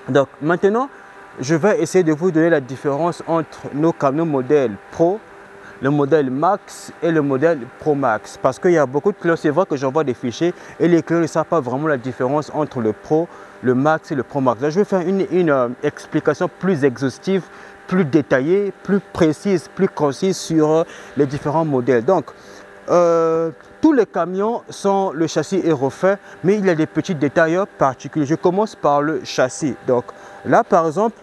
Donc maintenant, je vais essayer de vous donner la différence entre nos camions modèle Pro, le modèle Max et le modèle Pro Max. Parce qu'il y a beaucoup de clients, c'est vrai que j'envoie des fichiers et les clients ne savent pas vraiment la différence entre le Pro, le Max et le Pro Max. Là, je vais faire une explication plus exhaustive, plus détaillée, plus précise, plus concise sur les différents modèles. Donc, tous les camions sont, le châssis est refait, mais il y a des petits détails particuliers. Je commence par le châssis. Donc là, par exemple,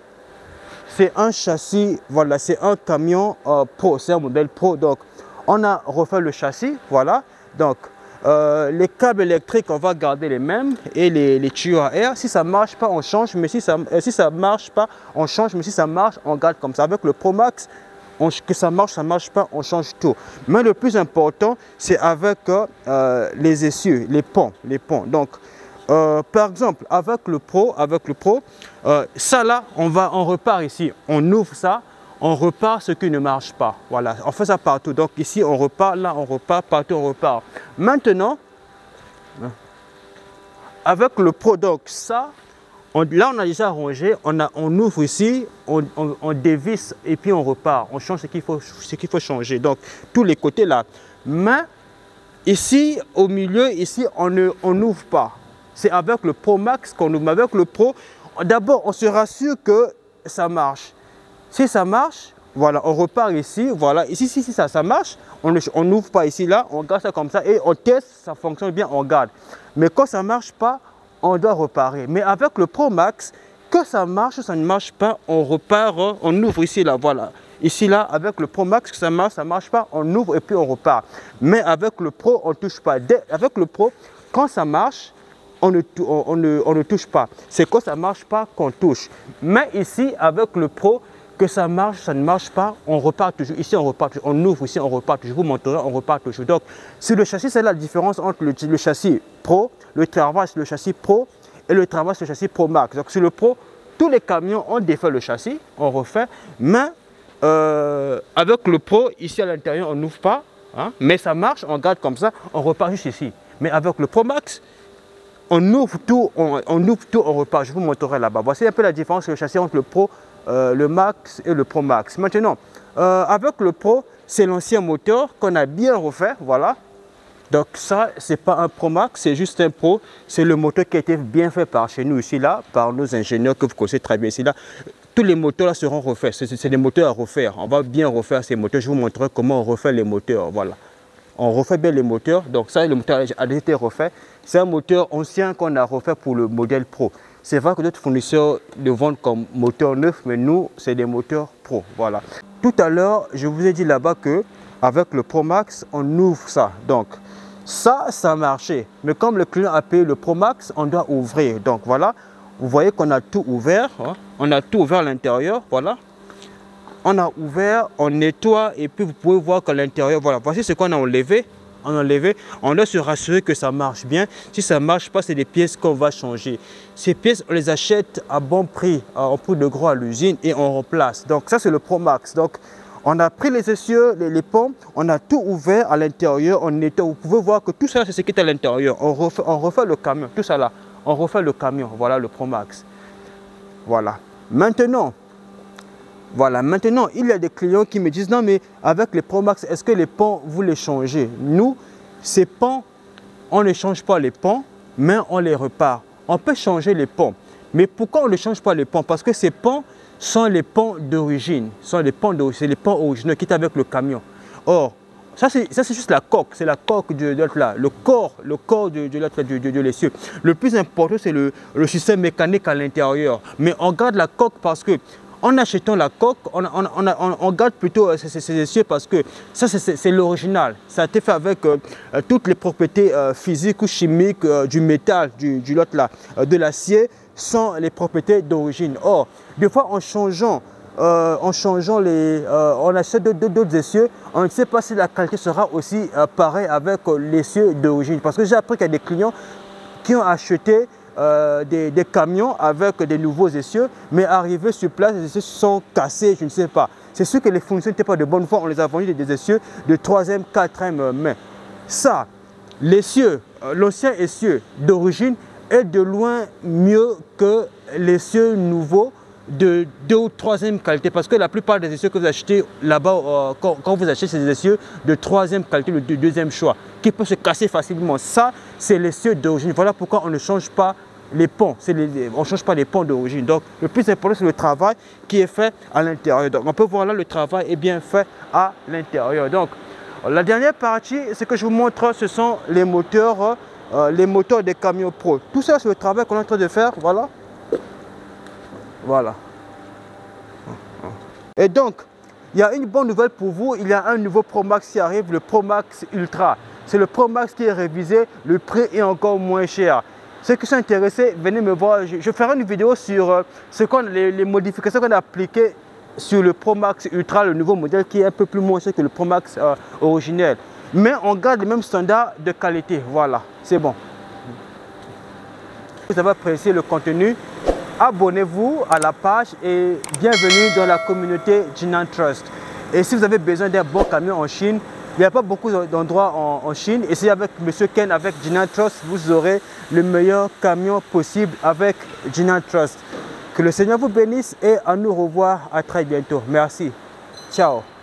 c'est un châssis, voilà, c'est un camion Pro, c'est un modèle Pro. Donc, on a refait le châssis, voilà. Donc, les câbles électriques, on va garder les mêmes et les tuyaux à air. Si ça ne marche pas, on change, mais si ça marche pas, on change, mais si ça marche, on garde comme ça. Avec le Pro Max, que ça marche pas, on change tout. Mais le plus important, c'est avec les essieux, les ponts. Donc, par exemple, avec le Pro, ça là, on repart ici, on ouvre ça, on repart ce qui ne marche pas. Voilà, on fait ça partout. Donc ici, on repart, là, on repart, partout, on repart. Maintenant, avec le Pro, donc ça, là, on a déjà rangé, on ouvre ici, on dévisse et puis on repart. On change ce qu'il faut changer. Donc, tous les côtés là. Mais ici, au milieu, ici, on n'ouvre pas. C'est avec le Pro Max qu'on ouvre. Avec le Pro, d'abord, on se rassure que ça marche. Si ça marche, voilà, on repart ici. Voilà, ici, si ça marche, on n'ouvre pas ici, là, on garde ça comme ça et on teste, ça fonctionne bien, on garde. Mais quand ça ne marche pas, on doit reparer. Mais avec le Pro Max, que ça marche ou ça ne marche pas, on repart, on ouvre ici, là, voilà. Ici, là, avec le Pro Max, que ça marche pas, on ouvre et puis on repart. Mais avec le Pro, on ne touche pas. Avec le Pro, quand ça marche, on ne touche pas. C'est quand ça ne marche pas qu'on touche. Mais ici, avec le Pro, que ça marche, ça ne marche pas, on repart toujours. Ici, on repart toujours. On ouvre ici, on repart toujours. Je vous montrerai, on repart toujours. Donc, sur le châssis, c'est la différence entre le châssis Pro, le travail sur le châssis Pro et le travail sur le châssis Pro Max. Donc, sur le Pro, tous les camions, on défait le châssis, on refait. Mais avec le Pro, ici à l'intérieur, on n'ouvre pas. Hein, mais ça marche, on garde comme ça, on repart juste ici. Mais avec le Pro Max, on ouvre tout, on repart. Je vous montrerai là-bas. Voici un peu la différence sur le châssis entre le Pro, le Max et le Pro Max. Maintenant, avec le Pro, c'est l'ancien moteur qu'on a bien refait. Voilà. Donc ça, ce n'est pas un Pro Max, c'est juste un Pro. C'est le moteur qui a été bien fait par chez nous ici, là, par nos ingénieurs que vous connaissez très bien ici, là. Tous les moteurs là seront refaits. C'est des moteurs à refaire. On va bien refaire ces moteurs. Je vous montrerai comment on refait les moteurs. Voilà. On refait bien les moteurs. Donc ça, le moteur a été refait. C'est un moteur ancien qu'on a refait pour le modèle Pro. C'est vrai que d'autres fournisseurs le vendent comme moteur neuf, mais nous, c'est des moteurs Pro. Voilà. Tout à l'heure, je vous ai dit là-bas que avec le Pro Max, on ouvre ça. Donc ça a marché. Mais comme le client a payé le Pro Max, on doit ouvrir. Donc voilà, vous voyez qu'on a tout ouvert. Hein. On a tout ouvert à l'intérieur. Voilà. On a ouvert, on nettoie et puis vous pouvez voir qu'à l'intérieur, voilà, voici ce qu'on a enlevé. On doit se rassurer que ça marche bien. Si ça ne marche pas, c'est des pièces qu'on va changer. Ces pièces, on les achète à bon prix, en prix de gros à l'usine et on remplace. Donc ça, c'est le Pro Max. Donc on a pris les essieux, les pompes, on a tout ouvert à l'intérieur, on nettoie. Vous pouvez voir que tout ça, c'est ce qui est à l'intérieur. On refait le camion, tout ça là. On refait le camion, voilà le Pro Max. Voilà. Maintenant, il y a des clients qui me disent non mais avec les Pro Max, est-ce que les ponts, vous les changez? Nous, ces ponts, on ne change pas les ponts, mais on les repart. On peut changer les ponts. Mais pourquoi on ne change pas les ponts? Parce que ces ponts sont les ponts d'origine. C'est les ponts originaux qui étaient avec le camion. Ça c'est juste la coque, c'est la coque de l'autre là, le corps de l'essieu. Le plus important, c'est le système mécanique à l'intérieur. Mais on garde la coque parce que en achetant la coque, on garde plutôt ces essieux parce que ça, c'est l'original. Ça a été fait avec toutes les propriétés physiques ou chimiques du métal, du lot là, de l'acier, sont les propriétés d'origine. Or, des fois, en changeant on achète d'autres essieux, on ne sait pas si la qualité sera aussi pareille avec l'essieu d'origine. Parce que j'ai appris qu'il y a des clients qui ont acheté des camions avec des nouveaux essieux, mais arrivés sur place, les essieux sont cassés, je ne sais pas. C'est sûr que les fournisseurs n'étaient pas de bonne foi, on les a vendus des essieux de 3e, 4e main. Ça, l'essieu, l'ancien essieu d'origine est de loin mieux que l'essieu nouveau de 2e ou 3e qualité, parce que la plupart des essieux que vous achetez là-bas, quand vous achetez ces essieux de 3e qualité, le 2e choix, qui peut se casser facilement, ça c'est l'essieu d'origine. Voilà pourquoi on ne change pas les ponts, on ne change pas les ponts d'origine. Donc le plus important c'est le travail qui est fait à l'intérieur. Donc on peut voir là, le travail est bien fait à l'intérieur. Donc la dernière partie, ce que je vous montre, ce sont les moteurs des camions Pro. Tout ça c'est le travail qu'on est en train de faire, voilà. Voilà. Et donc, il y a une bonne nouvelle pour vous. Il y a un nouveau Pro Max qui arrive, le Pro Max Ultra. C'est le Pro Max qui est révisé. Le prix est encore moins cher. Ceux qui sont intéressés, venez me voir. Je ferai une vidéo sur les modifications qu'on a appliquées sur le Pro Max Ultra, le nouveau modèle qui est un peu plus moins cher que le Pro Max originel. Mais on garde les mêmes standards de qualité. Voilà, c'est bon. Vous avez apprécié le contenu, abonnez-vous à la page et bienvenue dans la communauté Jinan Trust. Et si vous avez besoin d'un bon camion en Chine, il n'y a pas beaucoup d'endroits en Chine. Essayez avec M. Ken, avec Jinan Trust, vous aurez le meilleur camion possible avec Jinan Trust. Que le Seigneur vous bénisse et à nous revoir à très bientôt. Merci. Ciao.